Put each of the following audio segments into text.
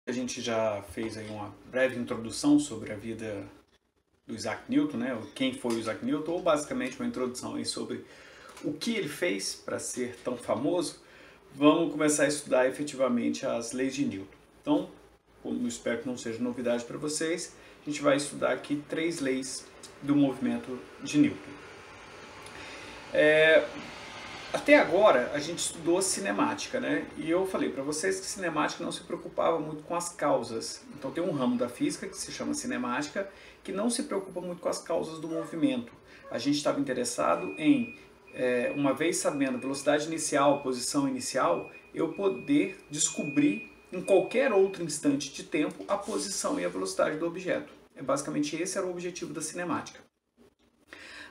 A gente já fez aí uma breve introdução sobre a vida do Isaac Newton, né? Quem foi o Isaac Newton, ou basicamente uma introdução aí sobre o que ele fez para ser tão famoso. Vamos começar a estudar efetivamente as leis de Newton. Então, como eu espero que não seja novidade para vocês, a gente vai estudar aqui 3 leis do movimento de Newton. Até agora a gente estudou cinemática, né? E eu falei para vocês que cinemática não se preocupava muito com as causas. Então tem um ramo da física que se chama cinemática que não se preocupa muito com as causas do movimento. A gente estava interessado em, uma vez sabendo a velocidade inicial, posição inicial, eu poder descobrir em qualquer outro instante de tempo a posição e a velocidade do objeto. Basicamente esse era o objetivo da cinemática.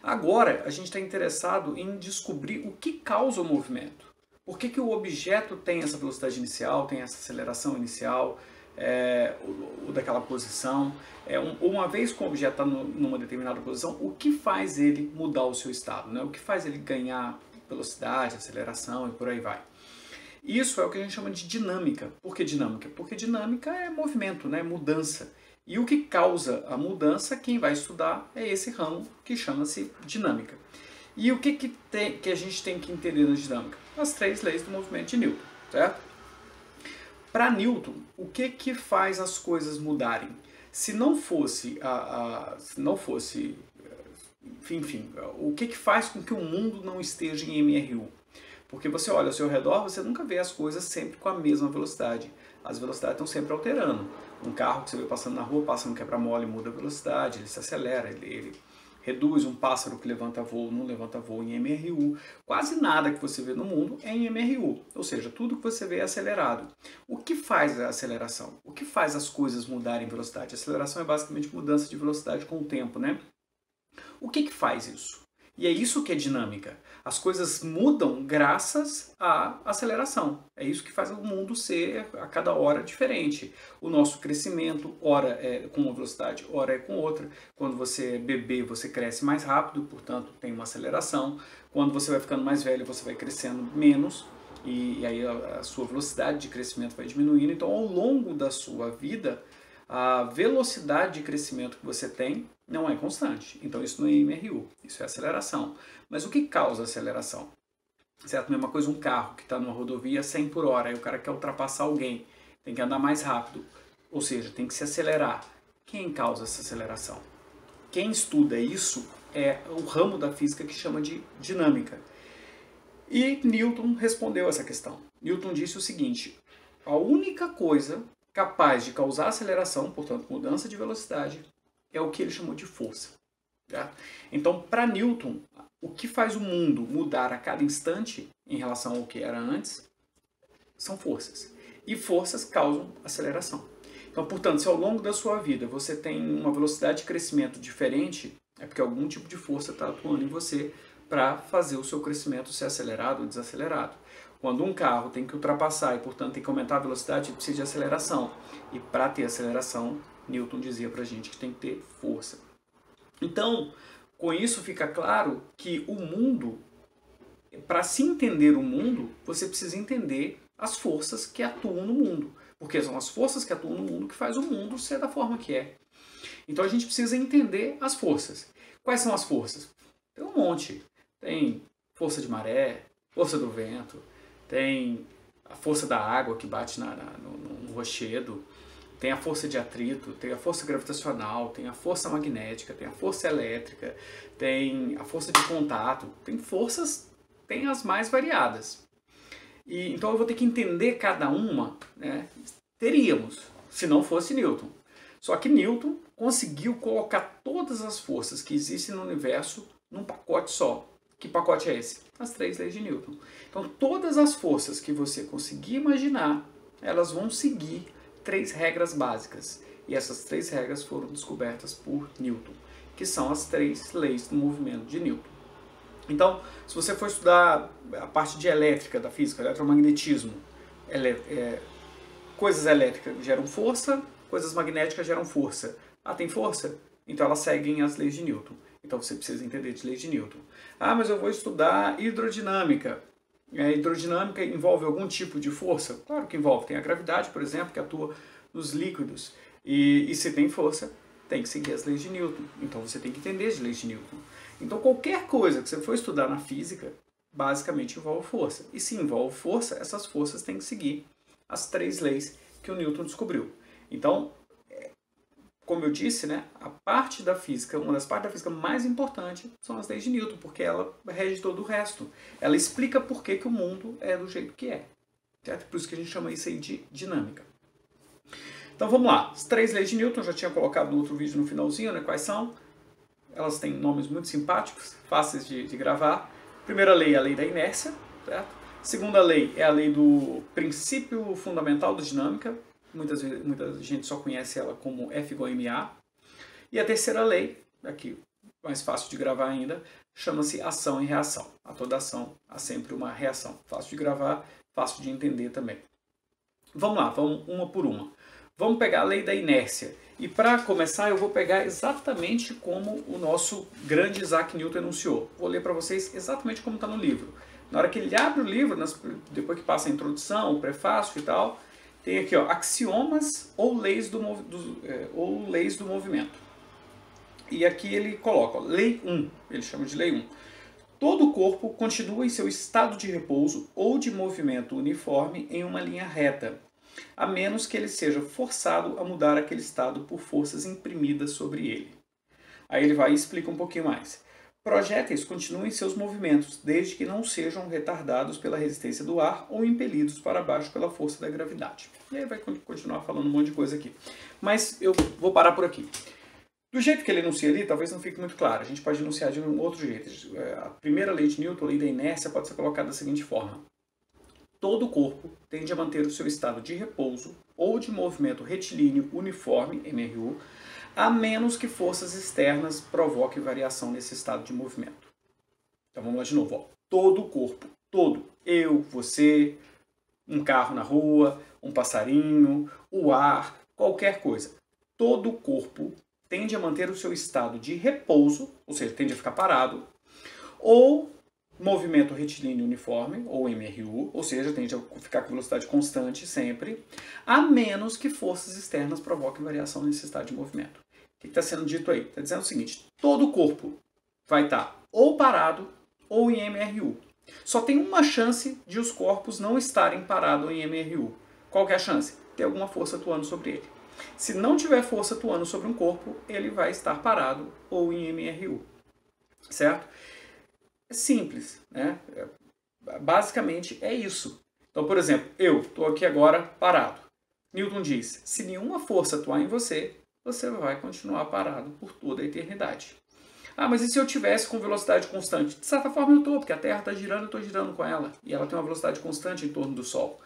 Agora, a gente está interessado em descobrir o que causa o movimento. Por que o objeto tem essa velocidade inicial, tem essa aceleração inicial, ou daquela posição. Uma vez que o objeto está numa determinada posição, o que faz ele mudar o seu estado? Né? O que faz ele ganhar velocidade, aceleração e por aí vai. Isso é o que a gente chama de dinâmica. Por que dinâmica? Porque dinâmica é movimento, né? Mudança. E o que causa a mudança, quem vai estudar é esse ramo que chama-se dinâmica. E o que a gente tem que entender na dinâmica? As 3 leis do movimento de Newton, certo? Para Newton, o que faz as coisas mudarem? Se não fosse, enfim, o que faz com que o mundo não esteja em MRU? Porque você olha ao seu redor, você nunca vê as coisas sempre com a mesma velocidade. As velocidades estão sempre alterando. Um carro que você vê passando na rua, passa no quebra-mola e muda a velocidade, ele se acelera, ele reduz. Um pássaro que levanta voo não levanta voo em MRU. Quase nada que você vê no mundo é em MRU, ou seja, tudo que você vê é acelerado. O que faz a aceleração? O que faz as coisas mudarem em velocidade? A aceleração é basicamente mudança de velocidade com o tempo, né? O que faz isso? E é isso que é dinâmica. As coisas mudam graças à aceleração. É isso que faz o mundo ser a cada hora diferente. O nosso crescimento, ora é com uma velocidade, ora é com outra. Quando você é bebê, você cresce mais rápido, portanto tem uma aceleração. Quando você vai ficando mais velho, você vai crescendo menos. E aí a sua velocidade de crescimento vai diminuindo. Então, ao longo da sua vida, a velocidade de crescimento que você tem não é constante. Então isso não é MRU, isso é aceleração. Mas o que causa aceleração? Certo? Mesma coisa um carro que está numa rodovia 100 por hora, aí o cara quer ultrapassar alguém, tem que andar mais rápido, ou seja, tem que se acelerar. Quem causa essa aceleração? Quem estuda isso é o ramo da física que chama de dinâmica. E Newton respondeu essa questão. Newton disse o seguinte: a única coisa capaz de causar aceleração, portanto mudança de velocidade, é o que ele chamou de força. Tá? Então, para Newton, o que faz o mundo mudar a cada instante em relação ao que era antes são forças. E forças causam aceleração. Então, portanto, se ao longo da sua vida você tem uma velocidade de crescimento diferente, é porque algum tipo de força está atuando em você para fazer o seu crescimento ser acelerado ou desacelerado. Quando um carro tem que ultrapassar e, portanto, tem que aumentar a velocidade, ele precisa de aceleração. E para ter aceleração, Newton dizia para a gente que tem que ter força. Então, com isso fica claro que o mundo, para se entender o mundo, você precisa entender as forças que atuam no mundo. Porque são as forças que atuam no mundo que faz o mundo ser da forma que é. Então a gente precisa entender as forças. Quais são as forças? Tem um monte. Tem força de maré, força do vento, tem a força da água que bate no rochedo, tem a força de atrito, tem a força gravitacional, tem a força magnética, tem a força elétrica, tem a força de contato, tem forças, tem as mais variadas. E, então eu vou ter que entender cada uma, né? Teríamos, se não fosse Newton. Só que Newton conseguiu colocar todas as forças que existem no universo num pacote só. Que pacote é esse? As 3 leis de Newton. Então todas as forças que você conseguir imaginar, elas vão seguir 3 regras básicas. E essas 3 regras foram descobertas por Newton, que são as 3 leis do movimento de Newton. Então, se você for estudar a parte de elétrica da física, eletromagnetismo, coisas elétricas geram força, coisas magnéticas geram força. Ah, tem força? Então elas seguem as leis de Newton. Então você precisa entender de leis de Newton. Ah, mas eu vou estudar hidrodinâmica. A hidrodinâmica envolve algum tipo de força? Claro que envolve. Tem a gravidade, por exemplo, que atua nos líquidos. E se tem força, tem que seguir as leis de Newton. Então você tem que entender as leis de Newton. Então qualquer coisa que você for estudar na física, basicamente envolve força. E se envolve força, essas forças têm que seguir as 3 leis que o Newton descobriu. Então, como eu disse, né, a parte da física, uma das partes da física mais importantes são as leis de Newton, porque ela rege todo o resto. Ela explica por que o mundo é do jeito que é. Certo? Por isso que a gente chama isso aí de dinâmica. Então vamos lá. As 3 leis de Newton, eu já tinha colocado no outro vídeo no finalzinho, né, quais são. Elas têm nomes muito simpáticos, fáceis de gravar. Primeira lei é a lei da inércia. Certo? Segunda lei é a lei do princípio fundamental da dinâmica. Muita gente só conhece ela como F igual a MA. E a terceira lei, aqui mais fácil de gravar ainda, chama-se ação e reação. A toda ação há sempre uma reação. Fácil de gravar, fácil de entender também. Vamos lá, vamos uma por uma. Vamos pegar a lei da inércia. E para começar eu vou pegar exatamente como o nosso grande Isaac Newton enunciou. Vou ler para vocês exatamente como está no livro. Na hora que ele abre o livro, depois que passa a introdução, o prefácio e tal, tem aqui, ó, axiomas ou leis do movimento. E aqui ele coloca, ó, lei 1, ele chama de lei 1. Todo corpo continua em seu estado de repouso ou de movimento uniforme em uma linha reta, a menos que ele seja forçado a mudar aquele estado por forças imprimidas sobre ele. Aí ele vai e explica um pouquinho mais. Projéteis continuam em seus movimentos, desde que não sejam retardados pela resistência do ar ou impelidos para baixo pela força da gravidade. E aí vai continuar falando um monte de coisa aqui. Mas eu vou parar por aqui. Do jeito que ele enuncia ali, talvez não fique muito claro. A gente pode enunciar de um outro jeito. A primeira lei de Newton, a lei da inércia, pode ser colocada da seguinte forma. Todo corpo tende a manter o seu estado de repouso ou de movimento retilíneo uniforme, MRU, a menos que forças externas provoquem variação nesse estado de movimento. Então vamos lá de novo. Ó. Todo o corpo, todo, eu, você, um carro na rua, um passarinho, o ar, qualquer coisa. Todo o corpo tende a manter o seu estado de repouso, ou seja, tende a ficar parado, ou movimento retilíneo uniforme, ou MRU, ou seja, tende a ficar com velocidade constante sempre, a menos que forças externas provoquem variação nesse estado de movimento. O que está sendo dito aí? Está dizendo o seguinte, todo o corpo vai estar ou parado ou em MRU. Só tem uma chance de os corpos não estarem parados em MRU. Qual que é a chance? Ter alguma força atuando sobre ele. Se não tiver força atuando sobre um corpo, ele vai estar parado ou em MRU. Certo? É simples, né? Basicamente é isso. Então, por exemplo, eu estou aqui agora parado. Newton diz, se nenhuma força atuar em você, você vai continuar parado por toda a eternidade. Ah, mas e se eu tivesse com velocidade constante? De certa forma eu estou, porque a Terra está girando, eu estou girando com ela. E ela tem uma velocidade constante em torno do Sol.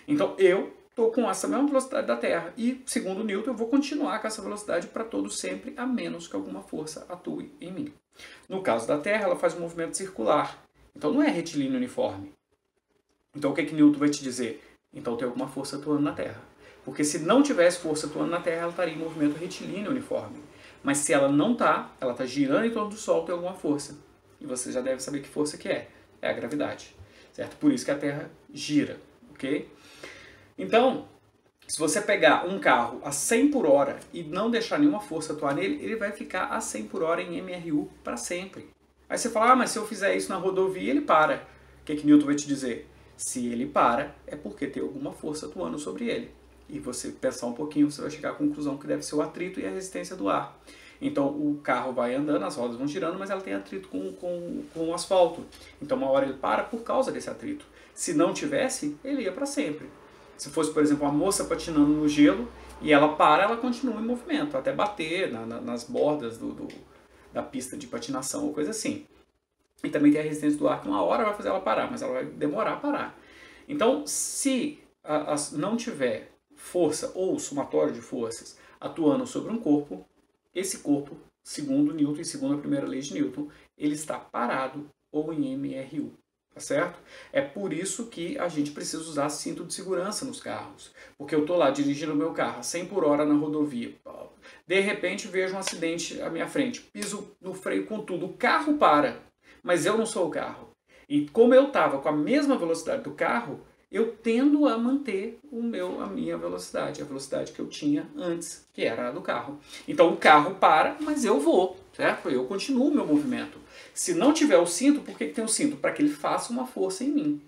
Então eu estou com essa mesma velocidade da Terra. E, segundo Newton, eu vou continuar com essa velocidade para todo sempre, a menos que alguma força atue em mim. No caso da Terra, ela faz um movimento circular. Então não é retilíneo uniforme. Então o que Newton vai te dizer? Então tem alguma força atuando na Terra. Porque se não tivesse força atuando na Terra, ela estaria em movimento retilíneo uniforme. Mas se ela não está, ela está girando em torno do Sol, tem alguma força. E você já deve saber que força que é. É a gravidade. Certo? Por isso que a Terra gira. Ok? Então, se você pegar um carro a 100 por hora e não deixar nenhuma força atuar nele, ele vai ficar a 100 por hora em MRU para sempre. Aí você fala, ah, mas se eu fizer isso na rodovia, ele para. O que Newton vai te dizer? Se ele para, é porque tem alguma força atuando sobre ele. E você pensar um pouquinho, você vai chegar à conclusão que deve ser o atrito e a resistência do ar. Então o carro vai andando, as rodas vão girando, mas ela tem atrito com o asfalto. Então uma hora ele para por causa desse atrito. Se não tivesse, ele ia para sempre. Se fosse, por exemplo, uma moça patinando no gelo e ela para, ela continua em movimento, até bater nas bordas da pista de patinação ou coisa assim. E também tem a resistência do ar, que uma hora vai fazer ela parar, mas ela vai demorar a parar. Então, se não tiver força ou somatório de forças atuando sobre um corpo, esse corpo, segundo Newton e segundo a primeira lei de Newton, ele está parado ou em MRU. Tá certo? É por isso que a gente precisa usar cinto de segurança nos carros. Porque eu estou lá dirigindo o meu carro a 100 por hora na rodovia. De repente vejo um acidente à minha frente. Piso no freio com tudo. O carro para, mas eu não sou o carro. E como eu estava com a mesma velocidade do carro, eu tendo a manter a minha velocidade, a velocidade que eu tinha antes, que era a do carro. Então o carro para, mas eu vou, certo? Eu continuo o meu movimento. Se não tiver o cinto, por que tem o cinto? Para que ele faça uma força em mim.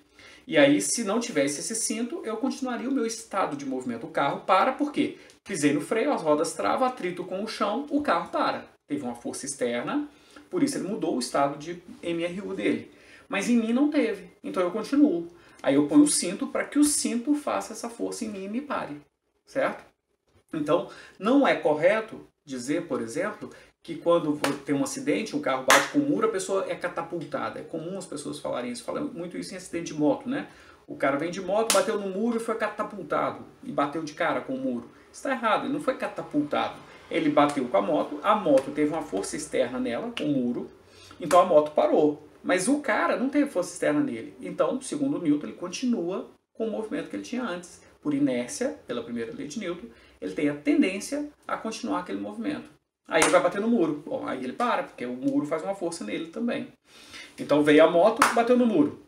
E aí, se não tivesse esse cinto, eu continuaria o meu estado de movimento. O carro para, por quê? Pisei no freio, as rodas travam, atrito com o chão, o carro para. Teve uma força externa, por isso ele mudou o estado de MRU dele. Mas em mim não teve, então eu continuo. Aí eu ponho o cinto para que o cinto faça essa força em mim e me pare, certo? Então, não é correto dizer, por exemplo, que quando tem um acidente, um carro bate com o muro, a pessoa é catapultada. É comum as pessoas falarem isso. Falam muito isso em acidente de moto, né? O cara vem de moto, bateu no muro e foi catapultado. E bateu de cara com o muro. Está errado, ele não foi catapultado. Ele bateu com a moto teve uma força externa nela, com o muro, então a moto parou. Mas o cara não teve força externa nele. Então, segundo Newton, ele continua com o movimento que ele tinha antes. Por inércia, pela primeira lei de Newton, ele tem a tendência a continuar aquele movimento. Aí ele vai bater no muro. Bom, aí ele para, porque o muro faz uma força nele também. Então veio a moto, bateu no muro.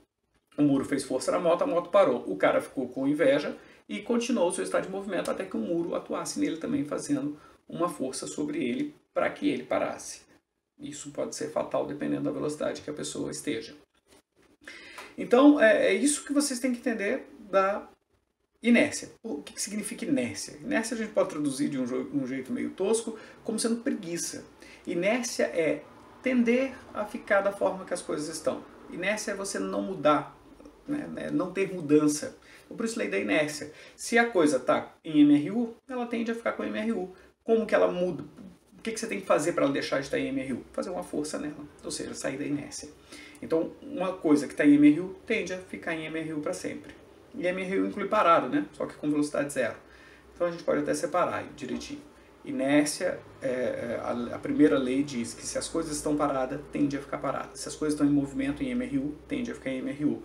O muro fez força na moto, a moto parou. O cara ficou com inveja e continuou o seu estado de movimento até que o muro atuasse nele também, fazendo uma força sobre ele para que ele parasse. Isso pode ser fatal dependendo da velocidade que a pessoa esteja. Então, é isso que vocês têm que entender da inércia. O que significa inércia? Inércia a gente pode traduzir de um jeito meio tosco como sendo preguiça. Inércia é tender a ficar da forma que as coisas estão. Inércia é você não mudar, né? Não ter mudança. Por isso, lei da inércia. Se a coisa está em MRU, ela tende a ficar com MRU. Como que ela muda? O que você tem que fazer para ela deixar de estar em MRU? Fazer uma força nela, ou seja, sair da inércia. Então, uma coisa que está em MRU tende a ficar em MRU para sempre. E MRU inclui parado, né? Só que com velocidade zero. Então a gente pode até separar direitinho. Inércia, a primeira lei diz que se as coisas estão paradas, tende a ficar parada. Se as coisas estão em movimento em MRU, tende a ficar em MRU.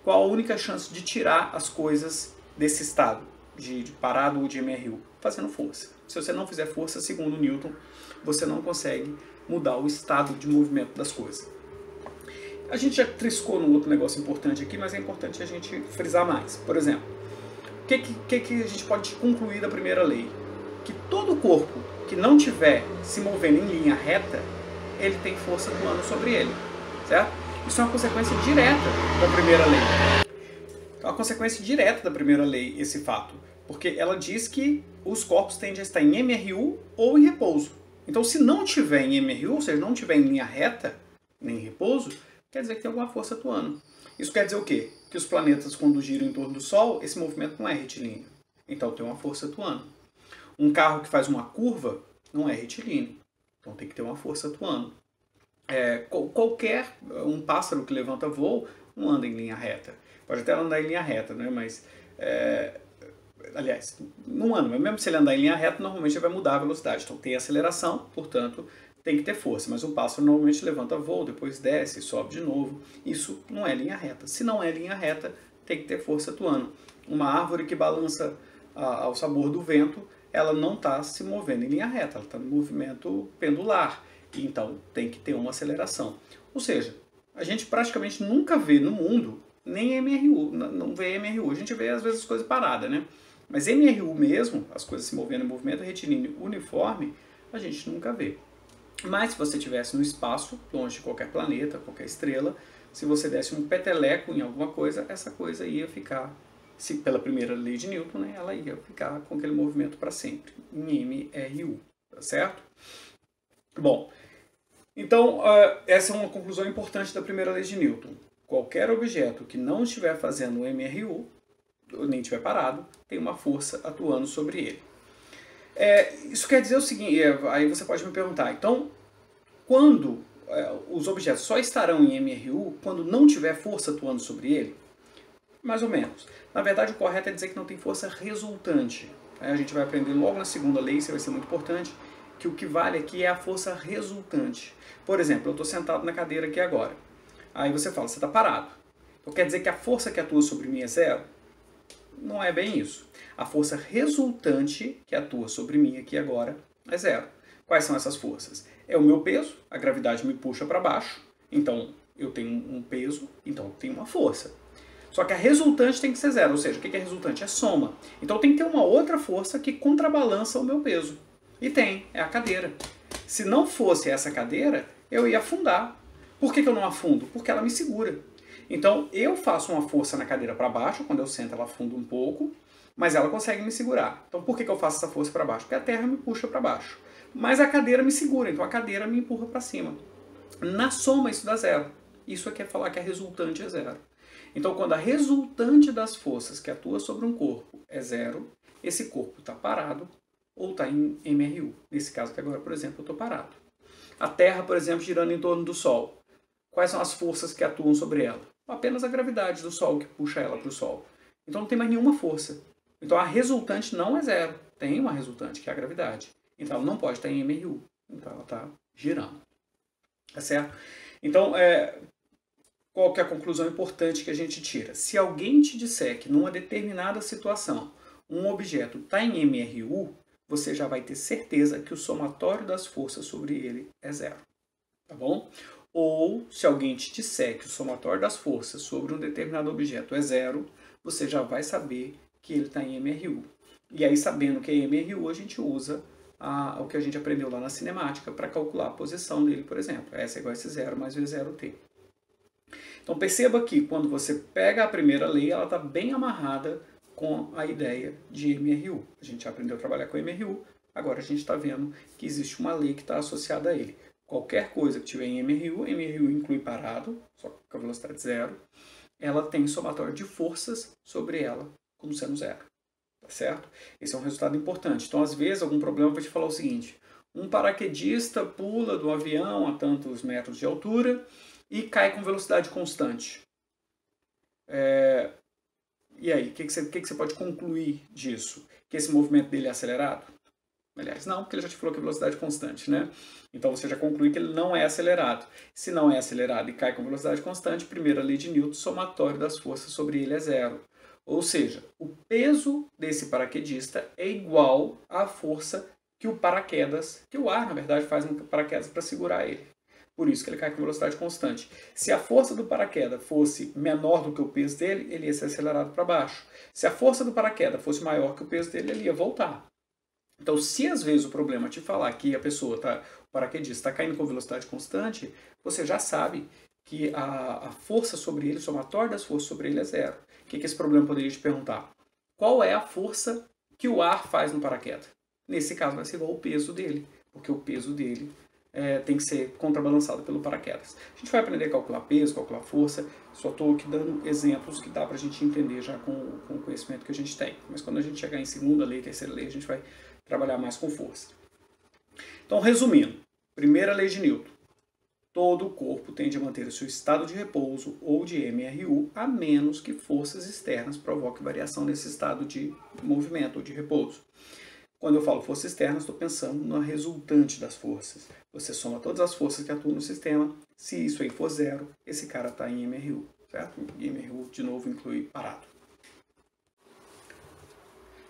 Qual a única chance de tirar as coisas desse estado de parado ou de MRU? Fazendo força. Se você não fizer força, segundo Newton, você não consegue mudar o estado de movimento das coisas. A gente já triscou num outro negócio importante aqui, mas é importante a gente frisar mais. Por exemplo, o que a gente pode concluir da primeira lei? Que todo corpo que não estiver se movendo em linha reta, ele tem força atuando sobre ele, certo? Isso é uma consequência direta da primeira lei. É uma consequência direta da primeira lei, esse fato. Porque ela diz que os corpos tendem a estar em MRU ou em repouso. Então, se não tiver em MRU, ou seja, não tiver em linha reta, nem em repouso, quer dizer que tem alguma força atuando. Isso quer dizer o quê? Que os planetas, quando giram em torno do Sol, esse movimento não é retilíneo. Então, tem uma força atuando. Um carro que faz uma curva não é retilíneo. Então, tem que ter uma força atuando. Um pássaro que levanta voo não anda em linha reta. Pode até andar em linha reta, né? Mas... aliás, não anda, mas mesmo se ele andar em linha reta, normalmente ele vai mudar a velocidade. Então tem aceleração, portanto, tem que ter força. Mas um pássaro normalmente levanta voo, depois desce, sobe de novo. Isso não é linha reta. Se não é linha reta, tem que ter força atuando. Uma árvore que balança ao sabor do vento, ela não está se movendo em linha reta, ela está no movimento pendular. Então tem que ter uma aceleração. Ou seja, a gente praticamente nunca vê no mundo nem MRU, não vê MRU. A gente vê às vezes as coisas paradas, né? Mas MRU mesmo, as coisas se movendo em movimento retilíneo uniforme, a gente nunca vê. Mas se você estivesse no espaço, longe de qualquer planeta, qualquer estrela, se você desse um peteleco em alguma coisa, essa coisa ia ficar, se pela primeira lei de Newton, né, ela ia ficar com aquele movimento para sempre, em MRU, tá certo? Bom, então essa é uma conclusão importante da primeira lei de Newton. Qualquer objeto que não estiver fazendo o MRU, nem estiver parado, tem uma força atuando sobre ele. Isso quer dizer o seguinte, aí você pode me perguntar, então, quando os objetos só estarão em MRU quando não tiver força atuando sobre ele? Mais ou menos. Na verdade, o correto é dizer que não tem força resultante. A gente vai aprender logo na segunda lei, isso vai ser muito importante, que o que vale aqui é a força resultante. Por exemplo, eu estou sentado na cadeira aqui agora. Aí você fala, você está parado. Então quer dizer que a força que atua sobre mim é zero? Não é bem isso. A força resultante que atua sobre mim aqui agora é zero. Quais são essas forças? É o meu peso, a gravidade me puxa para baixo, então eu tenho um peso, então eu tenho uma força. Só que a resultante tem que ser zero, ou seja, o que é resultante? É soma. Então tem que ter uma outra força que contrabalança o meu peso. E tem, é a cadeira. Se não fosse essa cadeira, eu ia afundar. Por que eu não afundo? Porque ela me segura. Então eu faço uma força na cadeira para baixo, quando eu sento ela afunda um pouco, mas ela consegue me segurar. Então por que eu faço essa força para baixo? Porque a terra me puxa para baixo. Mas a cadeira me segura, então a cadeira me empurra para cima. Na soma isso dá zero. Isso quer falar que a resultante é zero. Então, quando a resultante das forças que atua sobre um corpo é zero, esse corpo está parado ou está em MRU. Nesse caso aqui agora, por exemplo, eu estou parado. A Terra, por exemplo, girando em torno do Sol. Quais são as forças que atuam sobre ela? Apenas a gravidade do Sol que puxa ela para o Sol. Então não tem mais nenhuma força. Então a resultante não é zero. Tem uma resultante, que é a gravidade. Então ela não pode estar em MRU. Então ela está girando. Tá certo? Então, qual que é a conclusão importante que a gente tira? Se alguém te disser que numa determinada situação um objeto está em MRU, você já vai ter certeza que o somatório das forças sobre ele é zero. Tá bom? Ou, se alguém te disser que o somatório das forças sobre um determinado objeto é zero, você já vai saber que ele está em MRU. E aí, sabendo que é MRU, a gente usa o que a gente aprendeu lá na cinemática para calcular a posição dele, por exemplo. S é igual a S0 mais V0t. Então perceba que quando você pega a primeira lei, ela está bem amarrada com a ideia de MRU. A gente já aprendeu a trabalhar com MRU, agora a gente está vendo que existe uma lei que está associada a ele. Qualquer coisa que tiver em MRU, MRU inclui parado, só com a velocidade zero, ela tem somatório de forças sobre ela como sendo zero. Tá certo? Esse é um resultado importante. Então, às vezes, algum problema vai te falar o seguinte: um paraquedista pula do avião a tantos metros de altura e cai com velocidade constante. E aí, o que você pode concluir disso? Que esse movimento dele é acelerado? Aliás, não, porque ele já te falou que é velocidade constante, né? Então você já conclui que ele não é acelerado. Se não é acelerado e cai com velocidade constante, primeira lei de Newton, somatório das forças sobre ele é zero. Ou seja, o peso desse paraquedista é igual à força que o paraquedas, que o ar, na verdade, faz no paraquedas para segurar ele. Por isso que ele cai com velocidade constante. Se a força do paraquedas fosse menor do que o peso dele, ele ia ser acelerado para baixo. Se a força do paraquedas fosse maior que o peso dele, ele ia voltar. Então, se às vezes o problema te falar que a pessoa, o paraquedista, está caindo com velocidade constante, você já sabe que a força sobre ele, o somatório das forças sobre ele é zero. O que esse problema poderia te perguntar? Qual é a força que o ar faz no paraquedas? Nesse caso vai ser igual ao peso dele, porque o peso dele tem que ser contrabalançado pelo paraquedas. A gente vai aprender a calcular peso, calcular força, só estou aqui dando exemplos que dá para a gente entender já com o conhecimento que a gente tem. Mas quando a gente chegar em segunda lei, terceira lei, a gente vai trabalhar mais com força. Então, resumindo, primeira lei de Newton. Todo o corpo tende a manter o seu estado de repouso ou de MRU, a menos que forças externas provoquem variação nesse estado de movimento ou de repouso. Quando eu falo força externa, estou pensando na resultante das forças. Você soma todas as forças que atuam no sistema. Se isso aí for zero, esse cara está em MRU, certo? E MRU, de novo, inclui parado.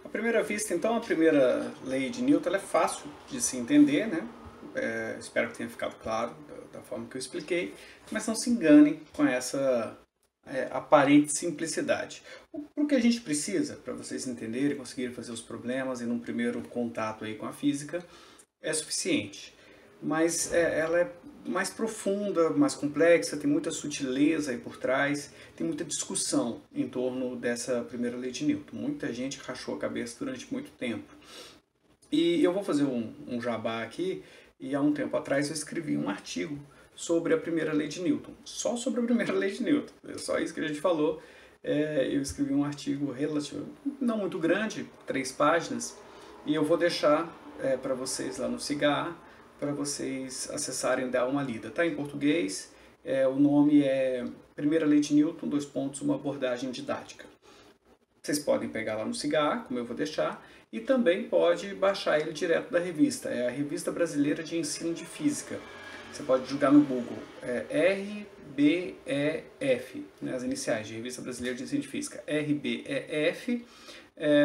À primeira vista, então, a primeira lei de Newton ela é fácil de se entender, né? Espero que tenha ficado claro da forma que eu expliquei, mas não se enganem com essa aparente simplicidade. O que a gente precisa, para vocês entenderem, conseguirem fazer os problemas e num primeiro contato aí com a física, é suficiente. Mas ela é mais profunda, mais complexa, tem muita sutileza aí por trás, tem muita discussão em torno dessa primeira lei de Newton. Muita gente rachou a cabeça durante muito tempo. E eu vou fazer um jabá aqui, e há um tempo atrás eu escrevi um artigo sobre a primeira lei de Newton, só sobre a primeira lei de Newton, é só isso que a gente falou. Eu escrevi um artigo relativo, não muito grande, 3 páginas, e eu vou deixar para vocês lá no Cigar, para vocês acessarem e dar uma lida. Está em português, o nome é Primeira Lei de Newton, : uma abordagem didática. Vocês podem pegar lá no Cigar, como eu vou deixar, e também pode baixar ele direto da revista, é a Revista Brasileira de Ensino de Física. Você pode jogar no Google, RBEF, né, as iniciais de Revista Brasileira de Ensino de Física, RBEF,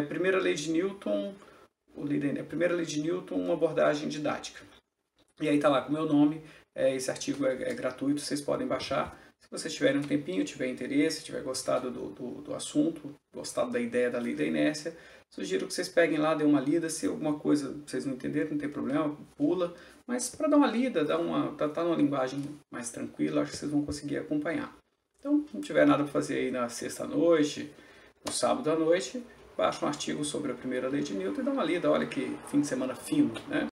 Primeira Lei de Newton, Primeira Lei de Newton, uma abordagem didática. E aí tá lá com o meu nome, esse artigo é gratuito, vocês podem baixar, Se vocês tiverem um tempinho, tiverem interesse, tiver gostado do assunto, gostado da ideia da lei da inércia, sugiro que vocês peguem lá, dêem uma lida. Se alguma coisa vocês não entenderem, não tem problema, pula. Mas para dar uma lida, tá numa linguagem mais tranquila, acho que vocês vão conseguir acompanhar. Então, se não tiver nada para fazer aí na sexta-noite, no sábado à noite, baixa um artigo sobre a primeira lei de Newton e dá uma lida. Olha que fim de semana fino, né?